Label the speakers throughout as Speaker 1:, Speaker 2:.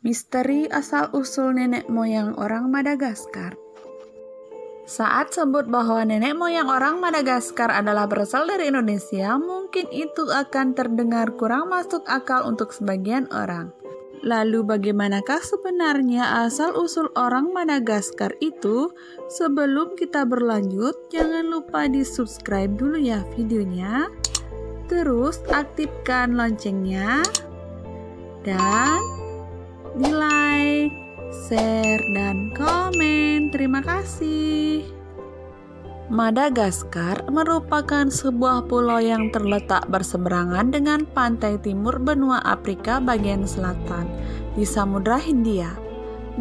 Speaker 1: Misteri asal-usul nenek moyang orang Madagaskar. Saat sebut bahwa nenek moyang orang Madagaskar adalah berasal dari Indonesia, mungkin itu akan terdengar kurang masuk akal untuk sebagian orang. Lalu bagaimanakah sebenarnya asal-usul orang Madagaskar itu? Sebelum kita berlanjut, jangan lupa di-subscribe dulu ya videonya. Terus aktifkan loncengnya. Dan di-like, share, dan komen. Terima kasih. Madagaskar merupakan sebuah pulau yang terletak berseberangan dengan pantai timur benua Afrika bagian selatan di Samudra Hindia.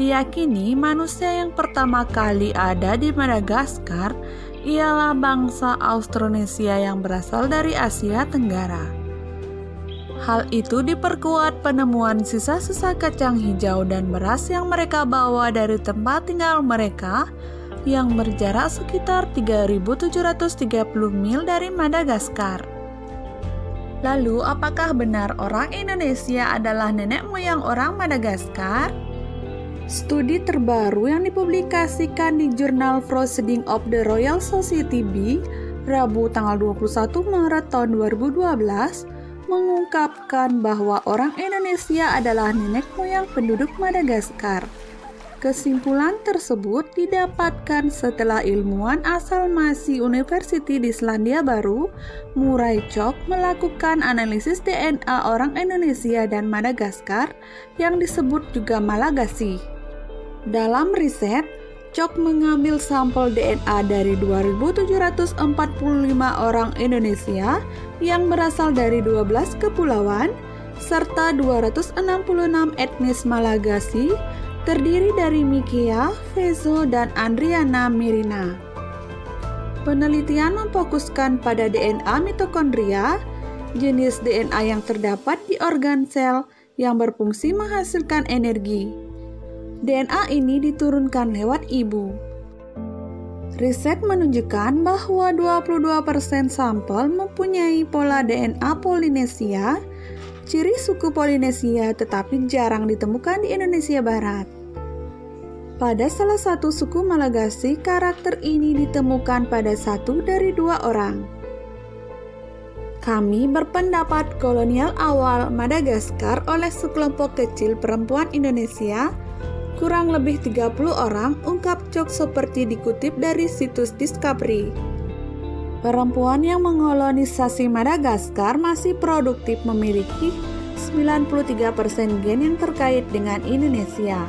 Speaker 1: Diyakini manusia yang pertama kali ada di Madagaskar ialah bangsa Austronesia yang berasal dari Asia Tenggara. Hal itu diperkuat penemuan sisa-sisa kacang hijau dan beras yang mereka bawa dari tempat tinggal mereka yang berjarak sekitar 3.730 mil dari Madagaskar. Lalu, apakah benar orang Indonesia adalah nenek moyang orang Madagaskar? Studi terbaru yang dipublikasikan di jurnal Proceedings of the Royal Society B, Rabu tanggal 21 Maret tahun 2012, mengungkapkan bahwa orang Indonesia adalah nenek moyang penduduk Madagaskar. Kesimpulan tersebut didapatkan setelah ilmuwan asal Massey University di Selandia Baru, Murray Chalk, melakukan analisis DNA orang Indonesia dan Madagaskar yang disebut juga Malagasy. Dalam riset, Chalk mengambil sampel DNA dari 2.745 orang Indonesia yang berasal dari 12 kepulauan, serta 266 etnis Malagasy terdiri dari Mikia, Vezo, dan Andriana Mirina. Penelitian memfokuskan pada DNA mitokondria, jenis DNA yang terdapat di organ sel yang berfungsi menghasilkan energi. DNA ini diturunkan lewat ibu. Riset menunjukkan bahwa 22% sampel mempunyai pola DNA Polinesia, ciri suku Polinesia tetapi jarang ditemukan di Indonesia Barat. Pada salah satu suku Malagasy, karakter ini ditemukan pada 1 dari 2 orang. Kami berpendapat kolonial awal Madagaskar oleh sekelompok kecil perempuan Indonesia, kurang lebih 30 orang, ungkap Chalk seperti dikutip dari situs Discovery. Perempuan yang mengolonisasi Madagaskar masih produktif memiliki 93% gen yang terkait dengan Indonesia.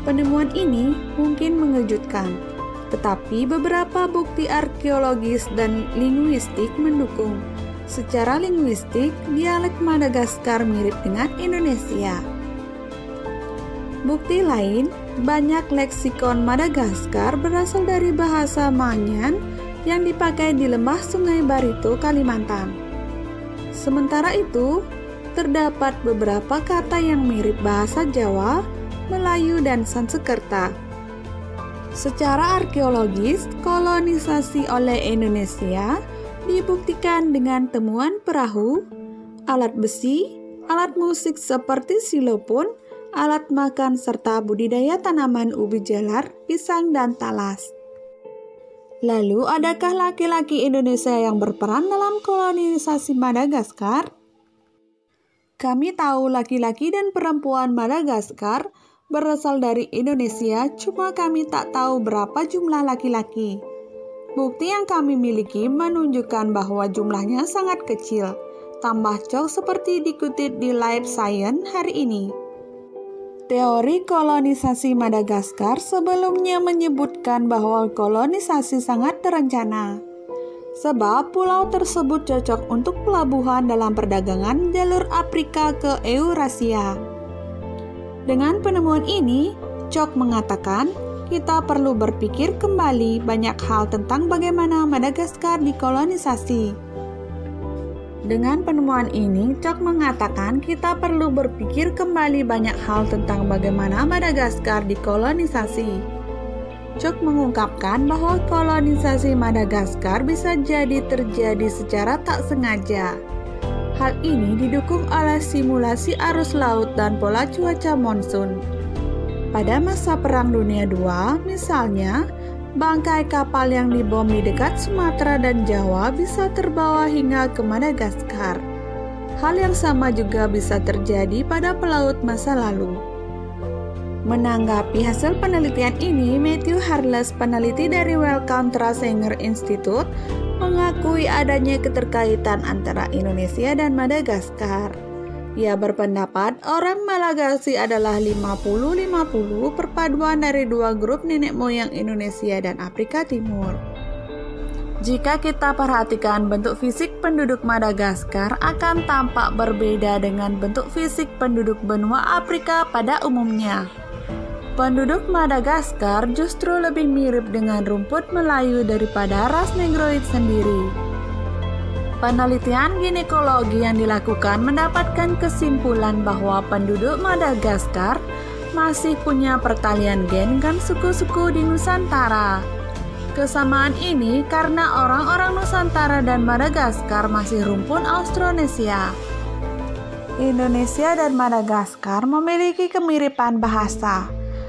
Speaker 1: Penemuan ini mungkin mengejutkan, tetapi beberapa bukti arkeologis dan linguistik mendukung. Secara linguistik, dialek Madagaskar mirip dengan Indonesia. Bukti lain, banyak leksikon Madagaskar berasal dari bahasa Maanyan yang dipakai di lembah Sungai Barito, Kalimantan. Sementara itu, terdapat beberapa kata yang mirip bahasa Jawa, Melayu, dan Sanskerta. Secara arkeologis, kolonisasi oleh Indonesia dibuktikan dengan temuan perahu, alat besi, alat musik seperti silopon, alat makan, serta budidaya tanaman ubi jalar, pisang, dan talas. Lalu, adakah laki-laki Indonesia yang berperan dalam kolonisasi Madagaskar? Kami tahu laki-laki dan perempuan Madagaskar berasal dari Indonesia, cuma kami tak tahu berapa jumlah laki-laki. Bukti yang kami miliki menunjukkan bahwa jumlahnya sangat kecil, tambah Chalk seperti dikutip di Life Science hari ini. Teori kolonisasi Madagaskar sebelumnya menyebutkan bahwa kolonisasi sangat terencana, sebab pulau tersebut cocok untuk pelabuhan dalam perdagangan jalur Afrika ke Eurasia. Dengan penemuan ini, Chalk mengatakan, kita perlu berpikir kembali banyak hal tentang bagaimana Madagaskar dikolonisasi. Dengan penemuan ini, Chalk mengatakan kita perlu berpikir kembali banyak hal tentang bagaimana Madagaskar dikolonisasi. Chalk mengungkapkan bahwa kolonisasi Madagaskar bisa jadi terjadi secara tak sengaja. Hal ini didukung oleh simulasi arus laut dan pola cuaca monsun. Pada masa Perang Dunia II, misalnya, bangkai kapal yang dibom di dekat Sumatera dan Jawa bisa terbawa hingga ke Madagaskar. Hal yang sama juga bisa terjadi pada pelaut masa lalu. Menanggapi hasil penelitian ini, Matthew Harless, peneliti dari Wellcome Trust Sanger Institute, mengakui adanya keterkaitan antara Indonesia dan Madagaskar. Ia berpendapat orang Malagasy adalah 50-50 perpaduan dari dua grup nenek moyang Indonesia dan Afrika Timur. Jika kita perhatikan bentuk fisik penduduk Madagaskar akan tampak berbeda dengan bentuk fisik penduduk benua Afrika pada umumnya. Penduduk Madagaskar justru lebih mirip dengan rumput Melayu daripada ras Negroid sendiri. Penelitian ginekologi yang dilakukan mendapatkan kesimpulan bahwa penduduk Madagaskar masih punya pertalian gen dengan suku-suku di Nusantara. Kesamaan ini karena orang-orang Nusantara dan Madagaskar masih rumpun Austronesia. Indonesia dan Madagaskar memiliki kemiripan bahasa.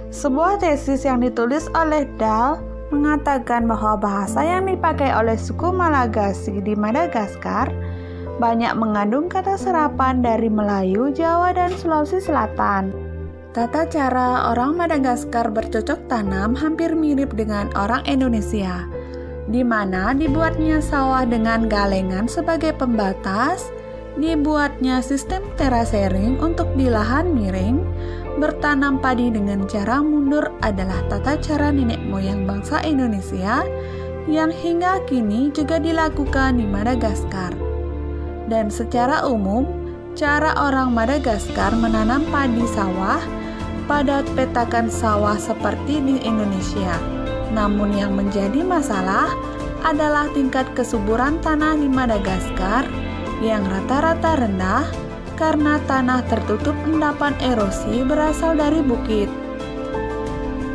Speaker 1: Sebuah tesis yang ditulis oleh Dahl mengatakan bahwa bahasa yang dipakai oleh suku Malagasy di Madagaskar banyak mengandung kata serapan dari Melayu, Jawa, dan Sulawesi Selatan. Tata cara orang Madagaskar bercocok tanam hampir mirip dengan orang Indonesia, di mana dibuatnya sawah dengan galengan sebagai pembatas, dibuatnya sistem terasering untuk di lahan miring. Bertanam padi dengan cara mundur adalah tata cara nenek moyang bangsa Indonesia yang hingga kini juga dilakukan di Madagaskar. Dan secara umum, cara orang Madagaskar menanam padi sawah pada petakan sawah seperti di Indonesia. Namun yang menjadi masalah adalah tingkat kesuburan tanah di Madagaskar yang rata-rata rendah karena tanah tertutup endapan erosi berasal dari bukit.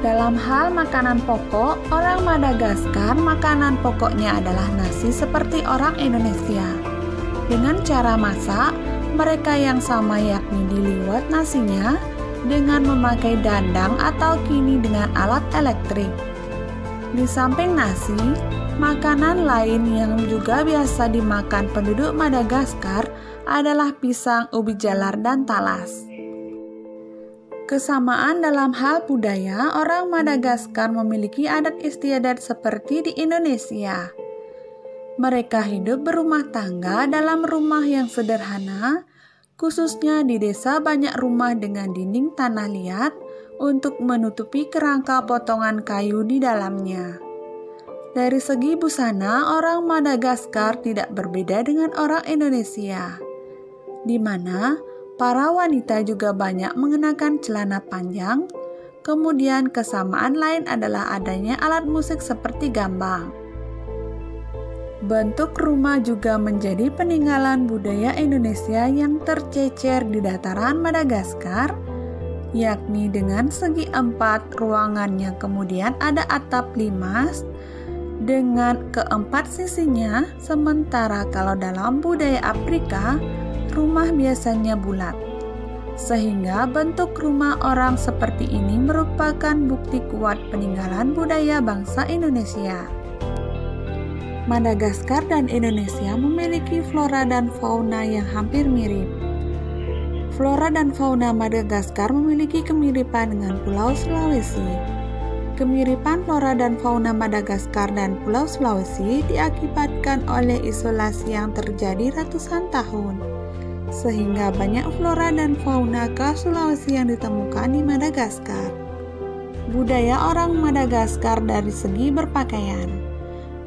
Speaker 1: Dalam hal makanan pokok, orang Madagaskar makanan pokoknya adalah nasi seperti orang Indonesia. Dengan cara masak, mereka yang sama yakni diliwat nasinya dengan memakai dandang atau kini dengan alat elektrik. Di samping nasi, makanan lain yang juga biasa dimakan penduduk Madagaskar adalah pisang, ubi jalar, dan talas. Kesamaan dalam hal budaya, orang Madagaskar memiliki adat istiadat seperti di Indonesia. Mereka hidup berumah tangga dalam rumah yang sederhana, khususnya di desa banyak rumah dengan dinding tanah liat untuk menutupi kerangka potongan kayu di dalamnya. Dari segi busana, orang Madagaskar tidak berbeda dengan orang Indonesia, di mana para wanita juga banyak mengenakan celana panjang. Kemudian kesamaan lain adalah adanya alat musik seperti gambang. Bentuk rumah juga menjadi peninggalan budaya Indonesia yang tercecer di dataran Madagaskar, yakni dengan segi 4 ruangannya, kemudian ada atap limas dengan keempat sisinya, sementara kalau dalam budaya Afrika, rumah biasanya bulat. Sehingga bentuk rumah orang seperti ini merupakan bukti kuat peninggalan budaya bangsa Indonesia. Madagaskar dan Indonesia memiliki flora dan fauna yang hampir mirip. Flora dan fauna Madagaskar memiliki kemiripan dengan Pulau Sulawesi. Kemiripan flora dan fauna Madagaskar dan Pulau Sulawesi diakibatkan oleh isolasi yang terjadi ratusan tahun, sehingga banyak flora dan fauna khas Sulawesi yang ditemukan di Madagaskar. Budaya orang Madagaskar dari segi berpakaian.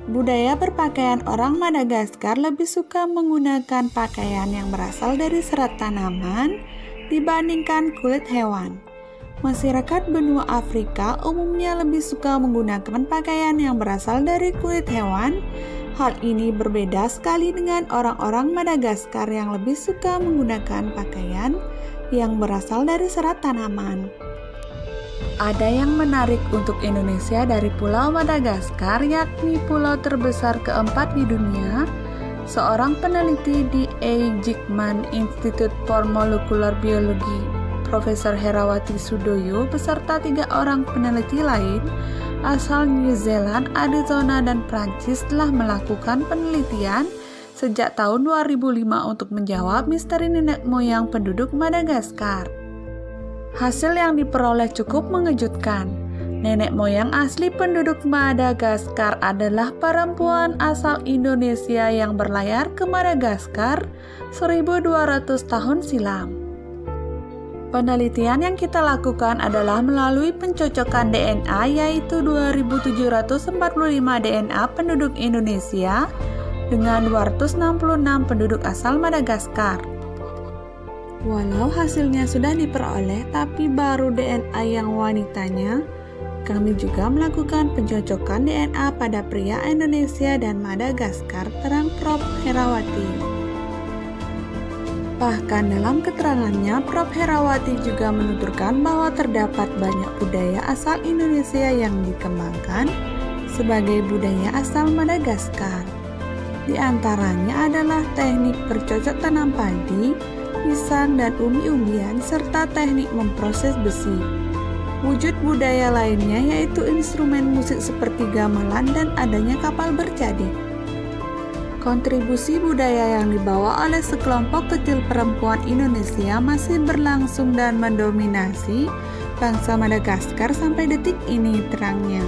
Speaker 1: Budaya berpakaian orang Madagaskar lebih suka menggunakan pakaian yang berasal dari serat tanaman dibandingkan kulit hewan. Masyarakat benua Afrika umumnya lebih suka menggunakan pakaian yang berasal dari kulit hewan. Hal ini berbeda sekali dengan orang-orang Madagaskar yang lebih suka menggunakan pakaian yang berasal dari serat tanaman. Ada yang menarik untuk Indonesia dari Pulau Madagaskar, yakni pulau terbesar keempat di dunia Seorang peneliti di Eijkman Institute for Molecular Biology, Profesor Herawati Sudoyo beserta 3 orang peneliti lain asal New Zealand, Arizona, dan Prancis telah melakukan penelitian sejak tahun 2005 untuk menjawab misteri nenek moyang penduduk Madagaskar. Hasil yang diperoleh cukup mengejutkan. Nenek moyang asli penduduk Madagaskar adalah perempuan asal Indonesia yang berlayar ke Madagaskar 1200 tahun silam. Penelitian yang kita lakukan adalah melalui pencocokan DNA, yaitu 2745 DNA penduduk Indonesia dengan 266 penduduk asal Madagaskar. Walau hasilnya sudah diperoleh, tapi baru DNA yang wanitanya, kami juga melakukan pencocokan DNA pada pria Indonesia dan Madagaskar, terang Prof. Herawati. Bahkan dalam keterangannya, Prof. Herawati juga menuturkan bahwa terdapat banyak budaya asal Indonesia yang dikembangkan sebagai budaya asal Madagaskar. Di antaranya adalah teknik bercocok tanam padi, pisang, dan umbi-umbian, serta teknik memproses besi. Wujud budaya lainnya yaitu instrumen musik seperti gamelan dan adanya kapal berjadi. Kontribusi budaya yang dibawa oleh sekelompok kecil perempuan Indonesia masih berlangsung dan mendominasi bangsa Madagaskar sampai detik ini, terangnya.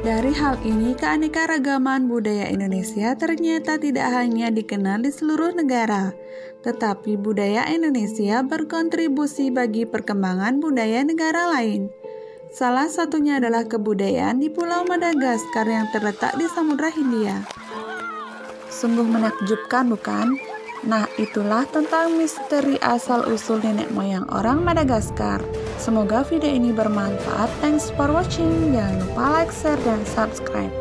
Speaker 1: Dari hal ini, keanekaragaman budaya Indonesia ternyata tidak hanya dikenal di seluruh negara, tetapi budaya Indonesia berkontribusi bagi perkembangan budaya negara lain. Salah satunya adalah kebudayaan di Pulau Madagaskar yang terletak di Samudra Hindia. Sungguh menakjubkan, bukan? Nah, itulah tentang misteri asal-usul nenek moyang orang Madagaskar. Semoga video ini bermanfaat. Thanks for watching. Jangan lupa like, share, dan subscribe.